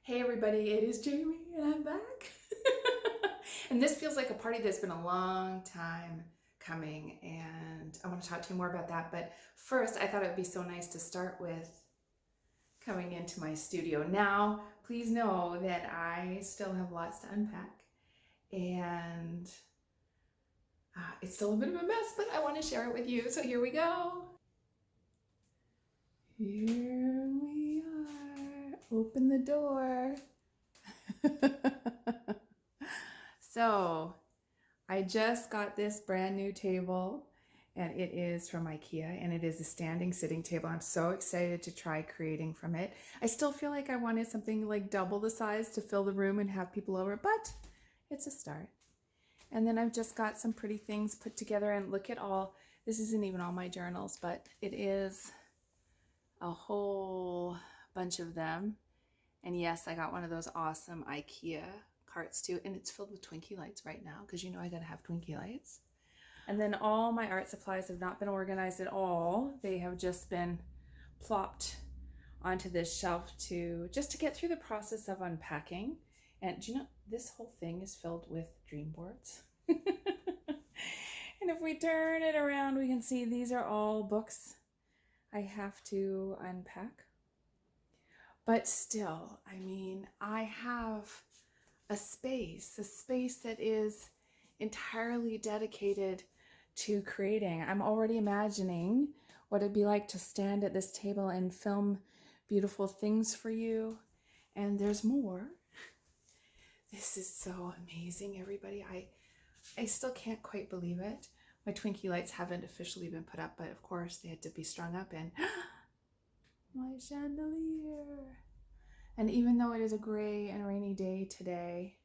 Hey everybody, it is Jamie and I'm back. And this feels like a party that's been a long time coming, and I want to talk to you more about that. But first, I thought it would be so nice to start with coming into my studio. Now, please know that I still have lots to unpack, and it's still a bit of a mess, but I want to share it with you. So here we go. Here we are. Open the door. So I just got this brand new table, and it is from IKEA, and it is a standing sitting table. I'm so excited to try creating from it. I still feel like I wanted something like double the size to fill the room and have people over, but it's a start. And then I've just got some pretty things put together, and look at all, this isn't even all my journals, but it is a whole bunch of them. And yes, I got one of those awesome IKEA carts too, and it's filled with Twinkie lights right now because you know I gotta have Twinkie lights. And then all my art supplies have not been organized at all. They have just been plopped onto this shelf just to get through the process of unpacking. And do you know, this whole thing is filled with dream boards. And if we turn it around, we can see these are all books I have to unpack. But still, I mean, I have a space that is entirely dedicated to creating. I'm already imagining what it'd be like to stand at this table and film beautiful things for you. And there's more. This is so amazing, everybody. I still can't quite believe it. My Twinkie lights haven't officially been put up, but of course they had to be strung up, and my chandelier. And even though it is a gray and rainy day today,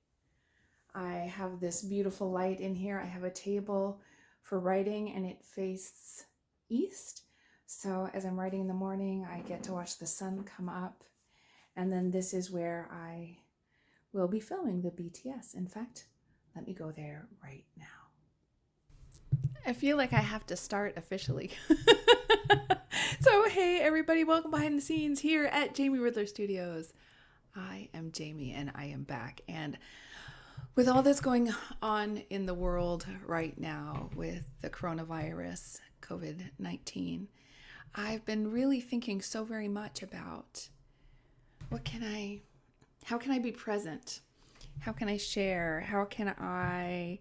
I have this beautiful light in here. I have a table for writing, and it faces east. So as I'm writing in the morning, I get to watch the sun come up. And then this is where I will be filming the BTS. In fact, let me go there right now. I feel like I have to start officially. So, hey everybody, welcome behind the scenes here at Jamie Riddler Studios. I am Jamie and I am back. And with all that's going on in the world right now with the coronavirus, COVID-19, I've been really thinking so very much about how can I be present? How can I share? How can I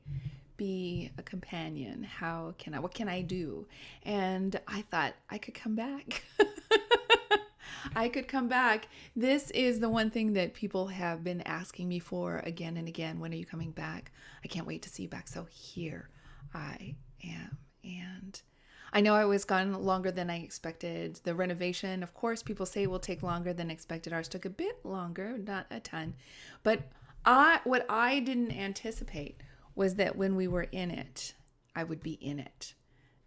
be a companion? What can I do? And I thought I could come back. I could come back. This is the one thing that people have been asking me for again and again. When are you coming back? I can't wait to see you back. So here I am. And I know I was gone longer than I expected. The renovation, of course, people say will take longer than expected. Ours took a bit longer, not a ton. But what I didn't anticipate was that when we were in it, I would be in it.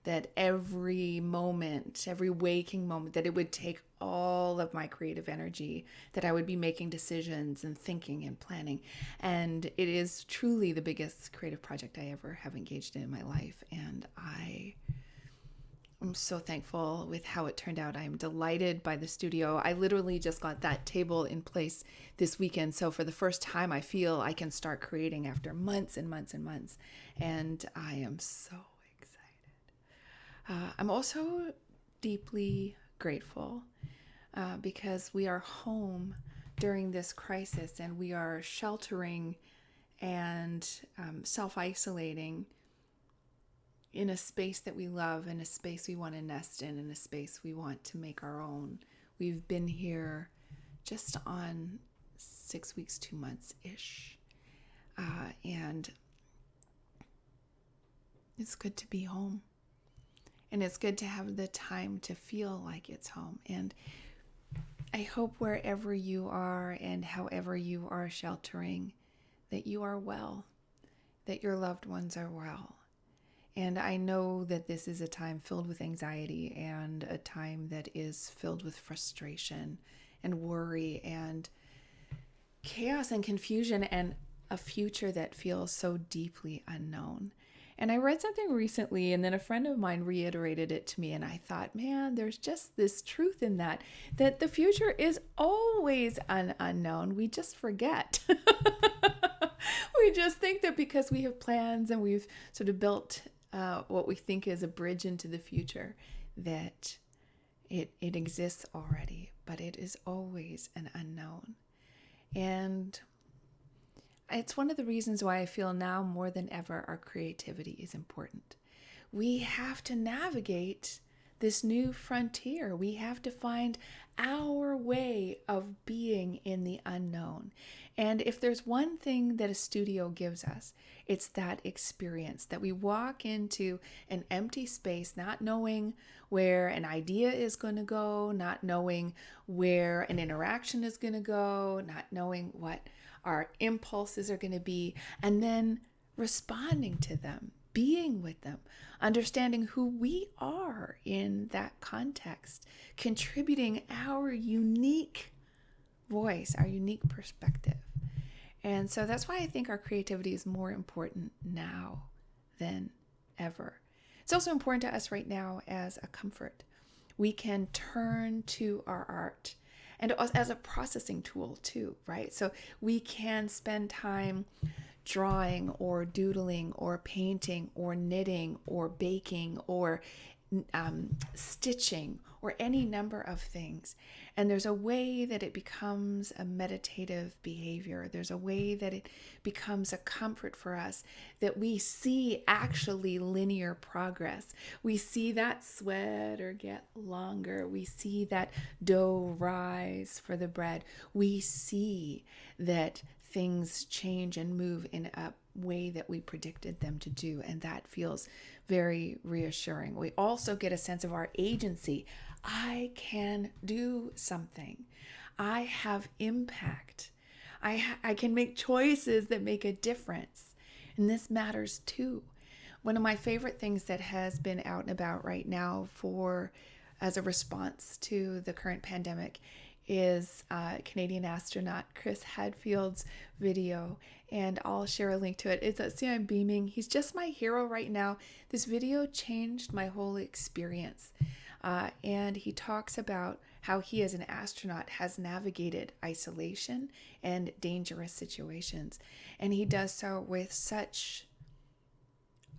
That every moment, every waking moment, that it would take all of my creative energy, that I would be making decisions and thinking and planning. And it is truly the biggest creative project I ever have engaged in my life. And I'm so thankful with how it turned out. I'm delighted by the studio. I literally just got that table in place this weekend. So for the first time, I feel I can start creating after months and months and months. And I am so excited. I'm also deeply grateful because we are home during this crisis, and we are sheltering and self-isolating in a space that we love, in a space we want to nest in a space we want to make our own. We've been here just on 6 weeks, 2 months-ish. And it's good to be home. And it's good to have the time to feel like it's home. And I hope wherever you are and however you are sheltering, that you are well, that your loved ones are well. And I know that this is a time filled with anxiety, and a time that is filled with frustration and worry and chaos and confusion, and a future that feels so deeply unknown. And I read something recently, and then a friend of mine reiterated it to me, and I thought, man, there's just this truth in that the future is always an unknown. We just forget. We just think that because we have plans and we've sort of built what we think is a bridge into the future, that it exists already, but it is always an unknown. And it's one of the reasons why I feel now more than ever our creativity is important. We have to navigate this new frontier. We have to find our way of being in the unknown. And if there's one thing that a studio gives us, it's that experience that we walk into an empty space, not knowing where an idea is going to go, not knowing where an interaction is going to go, not knowing what our impulses are going to be, and then responding to them, being with them, understanding who we are in that context, contributing our unique voice, our unique perspective. And so that's why I think our creativity is more important now than ever. It's also important to us right now as a comfort. We can turn to our art and as a processing tool too, right? So we can spend time drawing or doodling or painting or knitting or baking or stitching or any number of things. And there's a way that it becomes a meditative behavior. There's a way that it becomes a comfort for us, that we see actually linear progress. We see that sweater get longer. We see that dough rise for the bread. We see that things change and move in a way that we predicted them to do. And that feels very reassuring. We also get a sense of our agency. I can do something. I have impact. I can make choices that make a difference. And this matters too. One of my favorite things that has been out and about right now as a response to the current pandemic is Canadian astronaut Chris Hadfield's video, and I'll share a link to it. See, I'm beaming. He's just my hero right now. This video changed my whole experience. And he talks about how he as an astronaut has navigated isolation and dangerous situations. And he does so with such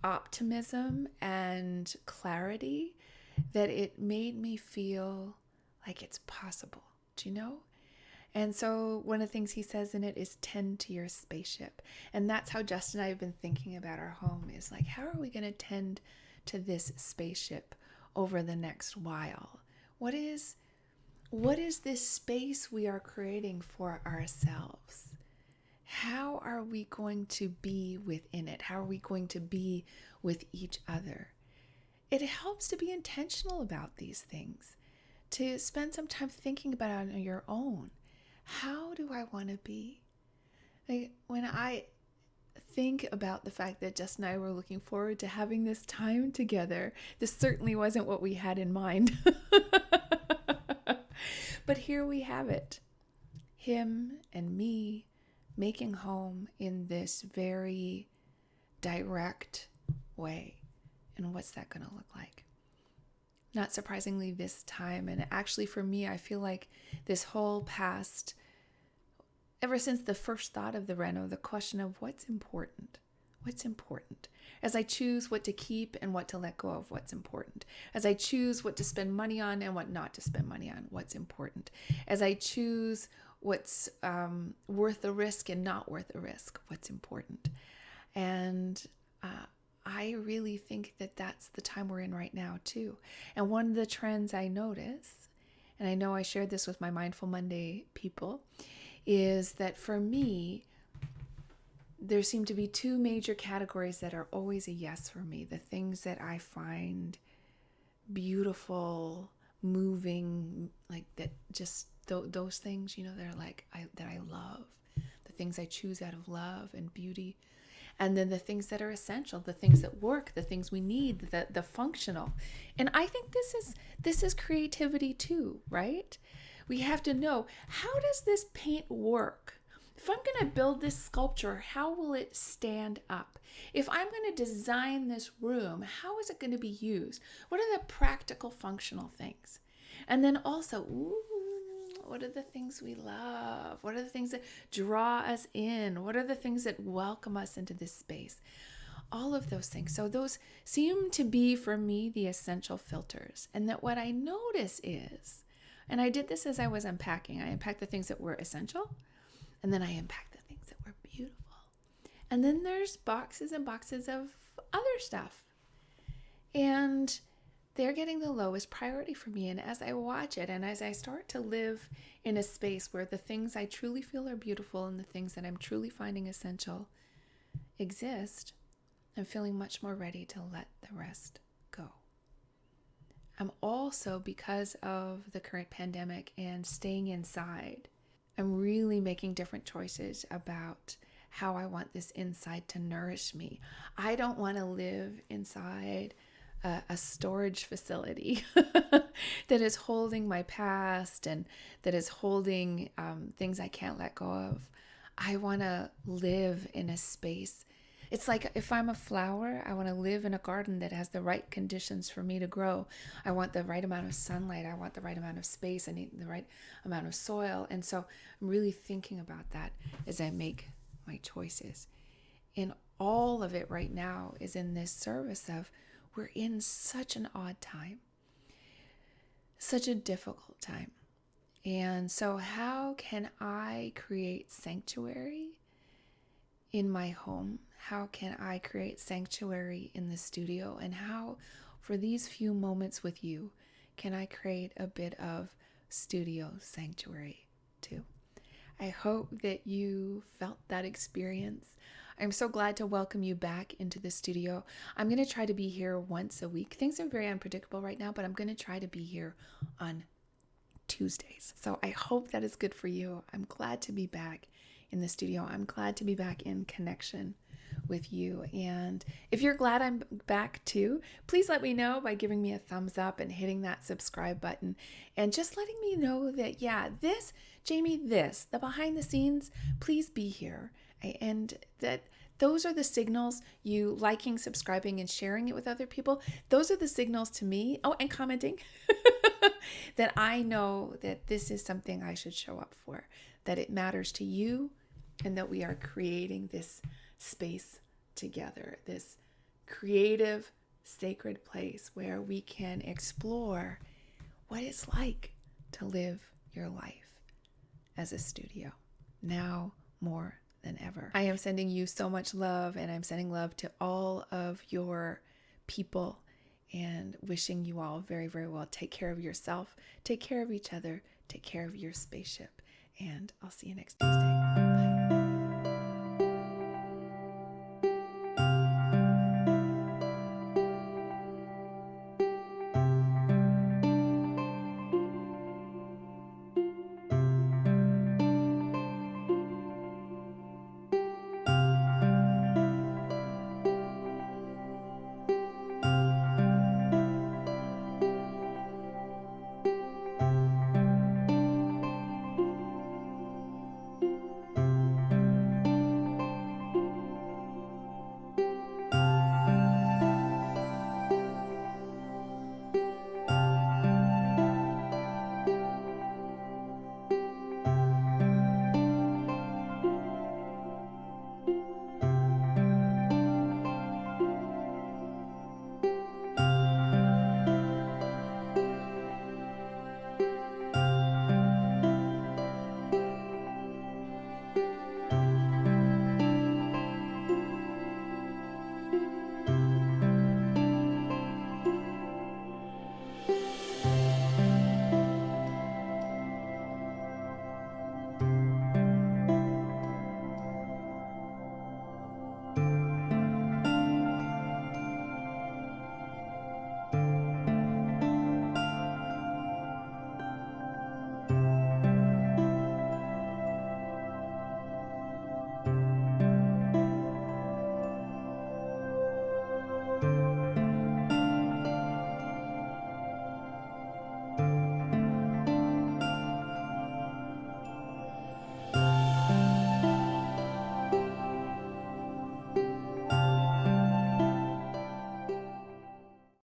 optimism and clarity that it made me feel like it's possible. Do you know? And so one of the things he says in it is tend to your spaceship. And that's how Justin and I have been thinking about our home, is like, how are we going to tend to this spaceship over the next while? What is this space we are creating for ourselves? How are we going to be within it? How are we going to be with each other? It helps to be intentional about these things, to spend some time thinking about it on your own. How do I want to be? Like, when I think about the fact that Justin and I were looking forward to having this time together, this certainly wasn't what we had in mind. But here we have it. Him and me making home in this very direct way. And what's that going to look like? Not surprisingly this time, and actually for me, I feel like this whole past, ever since the first thought of the reno, the question of what's important, as I choose what to keep and what to let go of, what's important, as I choose what to spend money on and what not to spend money on, what's important, as I choose what's worth the risk and not worth the risk, what's important. And I really think that that's the time we're in right now too. And one of the trends I notice, and I know I shared this with my Mindful Monday people, is that for me, there seem to be two major categories that are always a yes for me. The things that I find beautiful, moving, like that, just those things, they're like, that I love. The things I choose out of love and beauty. And then the things that are essential, the things that work, the things we need, the functional. And I think this is creativity too, right? We have to know, how does this paint work If I'm going to build this sculpture, how will it stand up? If I'm going to design this room, how is it going to be used? What are the practical, functional things? And then also, what are the things we love? What are the things that draw us in? What are the things that welcome us into this space? All of those things. So those seem to be, for me, the essential filters. And that what I notice is, and I did this as I was unpacking, I unpacked the things that were essential, and then I unpacked the things that were beautiful. And then there's boxes and boxes of other stuff. And they're getting the lowest priority for me. And as I watch it, and as I start to live in a space where the things I truly feel are beautiful and the things that I'm truly finding essential exist, I'm feeling much more ready to let the rest go. I'm also, because of the current pandemic and staying inside, I'm really making different choices about how I want this inside to nourish me. I don't want to live inside a storage facility that is holding my past and that is holding things I can't let go of. I want to live in a space. It's like if I'm a flower, I want to live in a garden that has the right conditions for me to grow. I want the right amount of sunlight. I want the right amount of space. I need the right amount of soil. And so I'm really thinking about that as I make my choices. And all of it right now is in this service of we're in such an odd time, such a difficult time. And so how can I create sanctuary in my home? How can I create sanctuary in the studio? And how, for these few moments with you, can I create a bit of studio sanctuary too? I hope that you felt that experience. I'm so glad to welcome you back into the studio. I'm going to try to be here once a week. Things are very unpredictable right now, but I'm going to try to be here on Tuesdays. So I hope that is good for you. I'm glad to be back in the studio. I'm glad to be back in connection with you. And if you're glad I'm back too, please let me know by giving me a thumbs up and hitting that subscribe button and just letting me know that, yeah, this, Jamie, the behind the scenes, please be here. And that those are the signals, you liking, subscribing, and sharing it with other people. Those are the signals to me, and commenting, that I know that this is something I should show up for, that it matters to you, and that we are creating this space together, this creative, sacred place where we can explore what it's like to live your life as a studio, now more than ever. I am sending you so much love, and I'm sending love to all of your people and wishing you all very, very well. Take care of yourself, take care of each other, take care of your spaceship, and I'll see you next Tuesday. Bye.